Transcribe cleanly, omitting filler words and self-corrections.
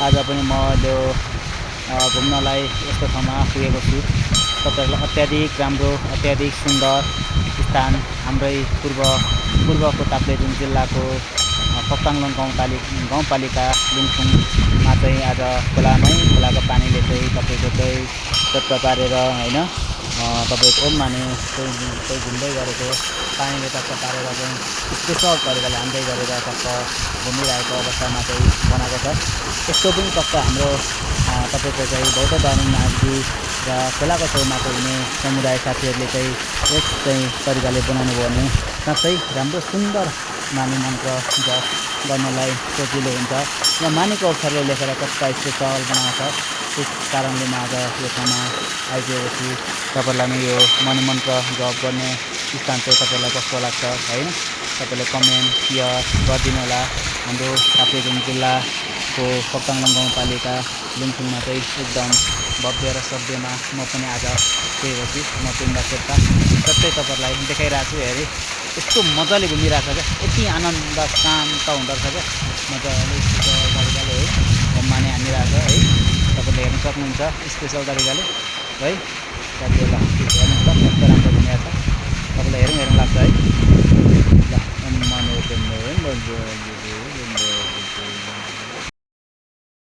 आज पनि म त्यो घुम्नलाई यस्तो ठाउँमा पुगेको छु। तपाईहरुलाई अत्याधिक राम्रो अत्याधिक सुन्दर स्थान हाम्रै पूर्वको ताप्लेजुङ जिल्लाको पक्ताङलोन गाउँपालिका लुङथुङमा चाहिँ आज खोलाको पानीले चाहिँ तपाईको चाहिँ चट्ट पारेर हैन तपाईको ओम माने चाहिँ घुम्दै गरेको पानीले टक्क पारेर चाहिँ स्पेशल तरिकाले हान्दै गरेर टक्क घुमिरहेको अवस्थामा चाहिँ बनाएको छ। यस्तो पनि टक्क हाम्रो तपाईको चाहिँ बौद्ध धर्मावलम्बी र खोलाको छेउमा हुने समुदाय साथीहरूले चाहिँ यस चाहिँ तरिकाले बनाउनु भयो भने साँच्चै राम्रो सुन्दर माने मन्त्र जप गर्नलाई सजिलो हुन्छ। यहाँ मानेको अक्षरले लेखेर टक्क स्पेशल बनाएको छ। त्यस कारणले म आज यो ठाउँमा आइपुगेको छु। तपाईहरुलाई यो मन्त्र जप गर्ने स्थान चाहिँ तपाईहरुलाई कस्तो लाग्छ हैन तपाईले कमेन्ट सेयर गरिदिनु होला। हाम्रो ताप्लेजुङ जिल्लाको पक्ताङलोन गाउँपालिका लुङथुङमा चाहिँ एकदम भव्य र सभ्यमा म पनि आज पुगेको छु। म पिण्ड शेर्पा सबै तपाईहरुलाई देखाइरहेको छु। हेरी यस्तो मजाले घुमिरहेको छ क्या, यति आनन्द शान्त हुँदो रहेछ क्या, मजाले स्पेशल तरिकाले है घुम्माने हानिरहेको है। तपाईले हेर्न सक्नुहुन्छ स्पेशल तरिकाले है। साथीहरुलाई